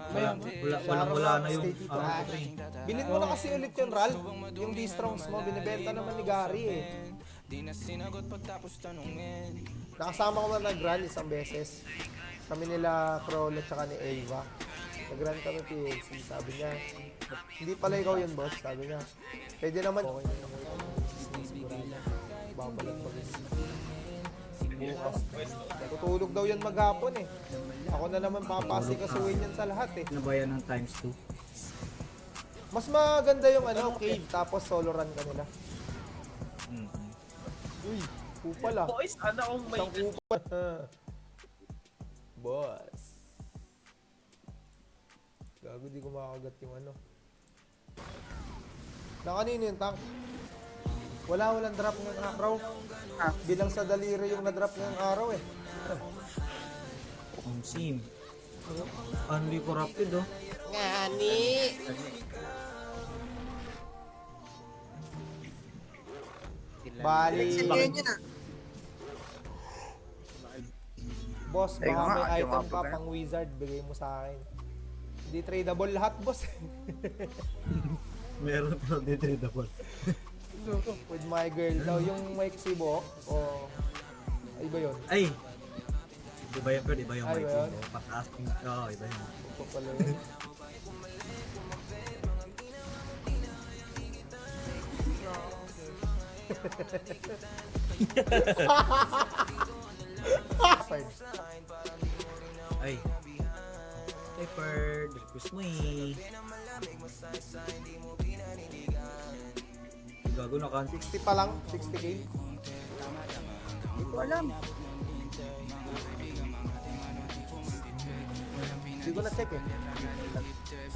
Wala na yung Bilhin mo na kasi ulit yung Ral. Yung D-Strongs mo, binibenta naman ni Gary eh. Nakasama ko na nag-run isang beses. Kami nila Crollo tsaka ni Ava. Nag-run kami PLC. Sabi niya, hindi pala ikaw yun boss. Sabi niya, pwede naman. Okay na naman ikaw. Babalat pa rin. Bukas. Natutulog daw yan maghapon eh. Ako na naman papasikasuhin yan sa lahat eh. nabayan ng times 2. Mas maganda yung cave tapos solo run ka nila. Uy, kupal ah. Boys, ano akong may... Isang kupal. Boss. Gago, di ko makakagat yung Na kanino yung tank? Walang drop ngayong araw. Bilang sa daliri yung na-drop ngayong araw eh. Sim. Unli corrupted oh. Ngani! Bali. Boss, baka may item ka pang wizard, bigay mo sa akin. Hindi tradable lahat, boss. Meron pero di tradable. With my girl daw, yung Mike Sibo, o iba yun? Ay! Iba yan, pero iba yung Ay, mic ba yun? mo. Pataas yung... Oo, iba yun. Ito pala yun. Ay. Leopard, request mo eh. Gago na kan. 60 pa lang, 60k. Hindi ko alam. Hindi ko na-check eh.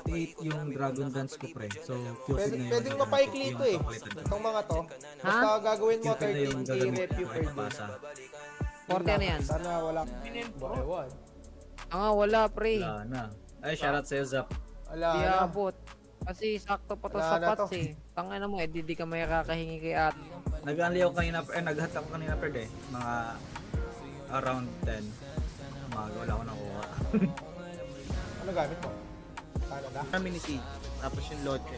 8 yung Dragon Dance ko pre. So, cute na yun. Pwedeng mapaikli ito eh. Itong mga to. Basta gagawin mo Cute na yung 13k gagamit review ko per ay day. papasa. 40 na yan. Sana wala. Ewan. Wala pre. Wala na. Ay, shoutout sa'yo Zap. Wala Di na. abot. Kasi sakto pa to Wala sa na to. pats eh. Tangina mo, di ka may kakahingi kay ate. Nag-unli ako kanina, nag-hat ako kanina per day. Mga around 10. Umaga, wala ako nakuha. Ano gamit mo? Canada? Kami ni C. Tapos yung load ko.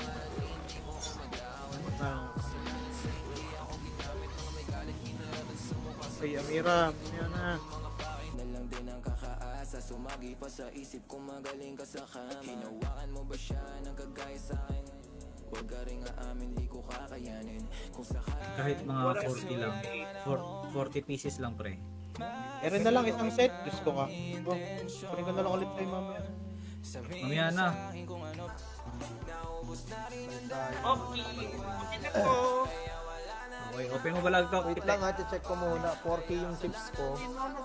Ay, Amira. Yan na. Nalang din ang kakaasa, sumagi pa sa isip kung magaling ka sa kama. Hinawakan mo ba siya ng kagaya sa akin? Huwag ka rin aamin, di ko kakayanin. Kung sakali Kahit mga 40 lang. 40 pieces lang pre. Meron na lang isang set. Diyos ko ka. Oh, kunin ko na lang ulit tayo mamaya. Mamaya na. Okay, open mo ba lagtok? Wait lang ha, check ko muna. 4k yung chips ko.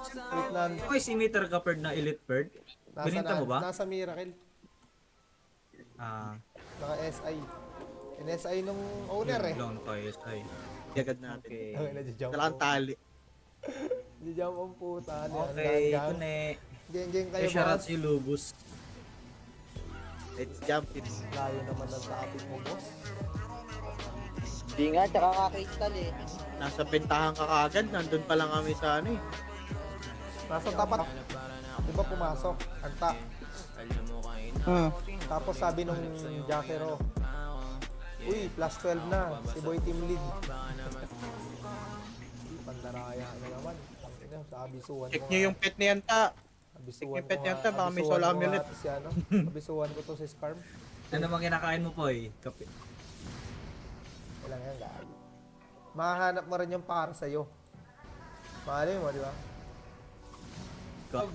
Wait lang. Okay, si meter ka bird na elite bird. Binenta mo ba? Nasa Miracle. Ah, Naka SI. NSI nung owner eh. Long toys ay. Agad natin. Okay. Okay, nag-jump. Kailangan tali. Nag-jump ang puta. Okay, kune. Geng kayo Ay, shoutout boss. si Lubus. Let's jump it. Layo naman ng topic mo boss. Di nga, tsaka kakristal eh. Nasa bentahan ka kagad. Nandun pa lang kami sa ano eh. Nasa tapat. Di ba pumasok? Anta. Tapos sabi nung Jackero, uy, plus 12 na. Si Boy Team Lead. Pandaraya na naman. Tangina, sa abisuan Check ko nyo nga. yung pet ni Yanta. Abisuan check yung pet ko niya, nga. ta, baka may Abisuan solar ko nga amulet. to si Abisuan ko to si Scarm. Ano bang kinakain mo po eh? Kape. Kailangan yan, gago. Mahahanap mo rin yung para sa'yo. Mahalin mo, di ba? Ka-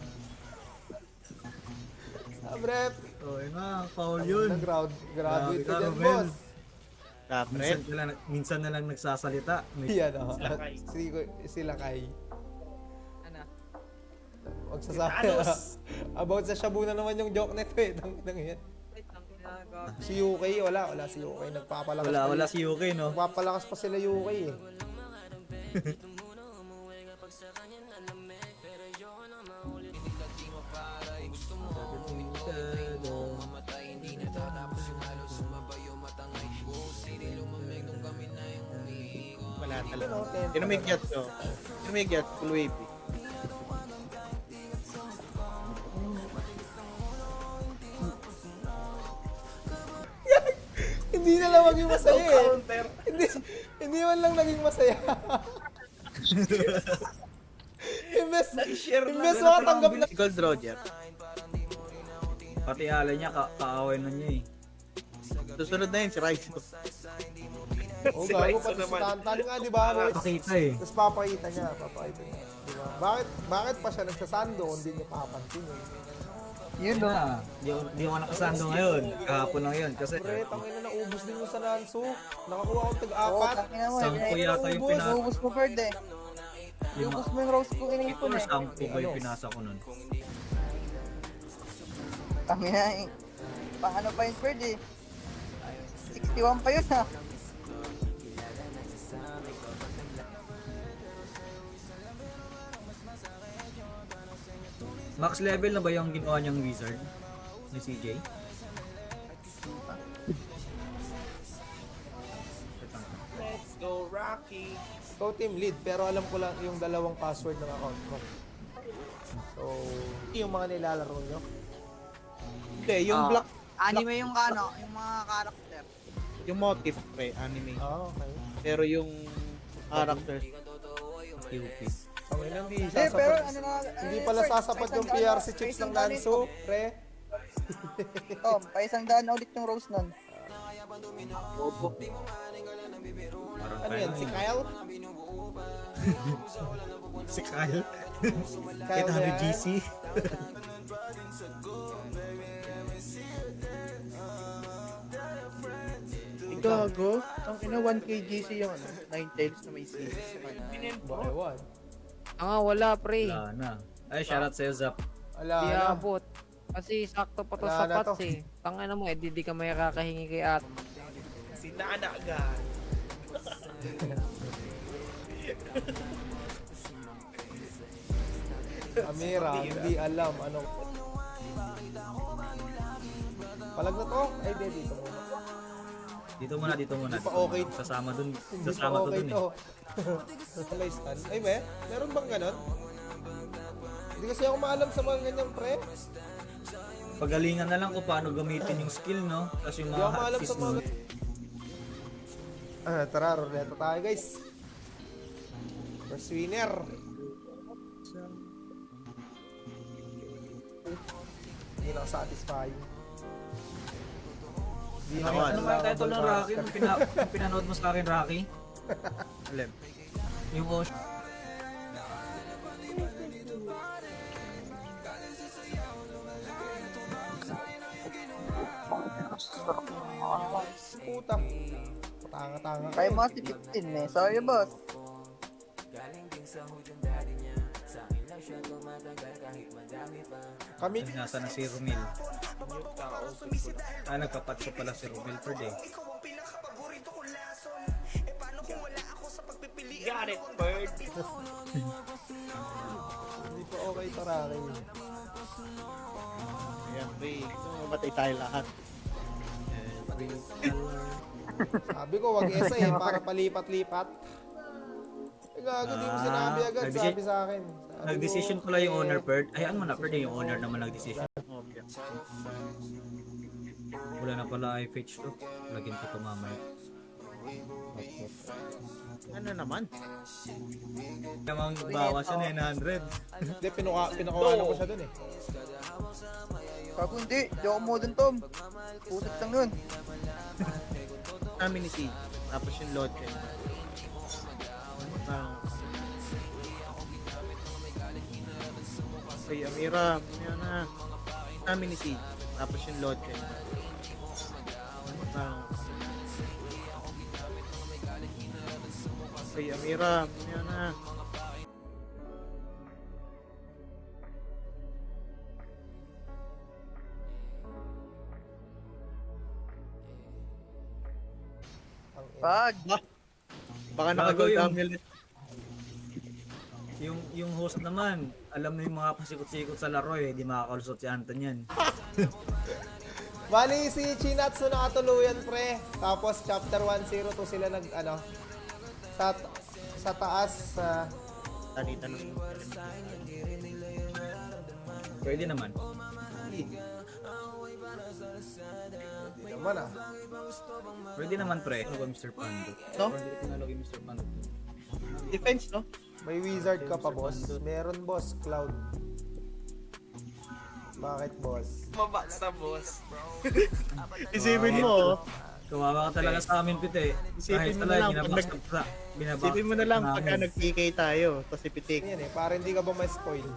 Abrep! Oh, yun nga, foul yun. Graduate ka Grabe ka, dyan, Romel. boss. Kapret. Minsan na lang nagsasalita. Yan, oh. Sila kay. Ano? Magsasabi. About sa Shabu na naman yung joke nito eh. Nang yan. Wait lang, ginagawa. Si UK, wala si UK. Nagpapalakas Wala pa si UK no? Nagpapalakas pa sila UK eh. Wala talaga. Ano, Sino may get to? Sino may get? Full wavy. Hindi na lang maging masaya eh. Hindi man lang naging masaya. Imbes makatanggap na. Si Gold Roger. Pati alay niya, kaaway na niya eh. Susunod na yun, si Rice. Oh, gago pati si Tantan nga, di ba, boys? Pakita eh. Tapos papakita niya. Di ba? Bakit pa siya nagsasando kung di niya papansin eh? Yun na. Di ako nakasando ngayon. Kahapon lang yun. Kasi Pre, tangina na ubus din mo sa Nansu. Nakakuha akong tag-apat. sampu yata yung pinasa. Ubus mo, Ferd eh. Lima. Ubus mo yung rose ko inipon Or eh. sampu ba yung pinasa ko nun? Kami na eh. Paano pa yung Ferd eh? 61 pa yun ha. Max level na ba yung ginawa niyang wizard? Ni CJ? Let's go, Rocky. Ikaw team lead, pero alam ko lang yung dalawang password ng account ko. So, yung mga nilalaro nyo. Hindi, yung black, Anime yung ano, yung mga karakter. yung motif, pre, anime. Ah, okay. Pero yung characters, QP. Okay lang, Hindi, pero ano na... Hindi pala sasapat yung PRC chips ng Nansu, pre. Tom, pa isang daan na ulit yung rose nun. Parang Ano yan, si Kyle? Si Kyle? Kyle na yan? GC? gago. Ang ina 1 kgc yung ano, 9 tails na may seeds. Ewan. Wala pre. Wala na. Ay, shoutout sa'yo, Zap. Wala Di na. abot. Kasi sakto pa to Wala sa na to. pats eh. Tangina mo, di ka may kakahingi kay ate. Si Nana agad. Amira, hindi alam ano. Palag na to? Ay, di, dito muna. Dito muna, dito muna. Hindi pa okay. Sasama dun. Hindi pa Sasama to okay dun eh. to. May stand. Ay, meron bang ganon? Hindi kasi ako maalam sa mga ganyang pre. Pagalingan na lang kung paano gamitin yung skill, no? Tapos yung Hindi mga ako maalam hotkeys sa mga... nun. Tara, ruleta tayo guys. First winner. Hindi lang satisfying. Hindi Ano nga yung title ng Rocky? Nung pinanood mo sa akin, Rocky? Alam. Yung Ocean. Puta. Tanga-tanga. Kaya mga si 15 eh. Sorry boss. Kami, Nasa na si Romil. Nagpapatso pala si Romil per day. Got it, bird. hindi pa okay taraki. Ayan, pre. Mamatay tayo lahat. Sabi ko, wag esa eh, para palipat-lipat. Eh, gago, di mo sinabi agad, sabi sa akin. Sabi Nag-decision ko, pala yung owner per. Hayaan mo na per day yung owner naman nag-decision. Okay. Wala na pala FH to. Lagyan ko ito mamaya. Ano naman? Namang bawas sa 900. Hindi, pinakawalan ko siya dun eh. Kago hindi. Di ako mo dun Tom. Pusit lang yun. Namin ni Sid. Tapos yung lote. Ay, Amira. Yan na. Namin ni Sid. Tapos yung lote. Ay, Amira. Yan na. Ang ina. Pag. Baka Bago naka-gold yung- amulet. Yung host naman, alam na yung mga pasikot-sikot sa laro eh. Di makakalusot si Anton yan. Bali, si Chinatsu nakatuluyan pre. Tapos chapter 102 sila nag, ano, sa taas, Talita ng Pwede naman. naman ah. Pwede naman pre. Ano ba, Mr. Pando? No? Hindi ko tinalo kay Mr. Pando. Defense, no? May wizard ka pa, boss. Meron, boss. Cloud. Bakit, boss? Isipin mo, oh. Kawawa ka talaga sa amin, Pite. Isipin Kahit mo na lang, talaga, pag isipin mo na lang pagka nag-PK tayo, tapos ipitik. Yan eh, para hindi ka ba ma-spoil?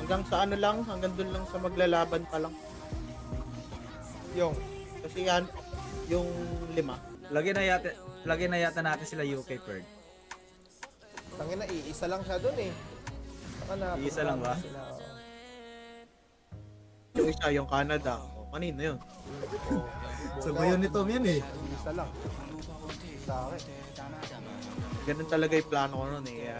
Hanggang sa ano lang, hanggang dun lang sa maglalaban pa lang. Yung, Kasi yan, yung 5. Lagyan na yata natin sila UK Bird. tangin na, iisa lang siya dun eh. Saka na, Iisa lang ba? sila, oh. Yung isa, yung Canada. O, kanina yun. Sabayan ni Tom yan eh. Isa lang. Sa akin. Ganun talaga yung plano ko nun eh. Kaya,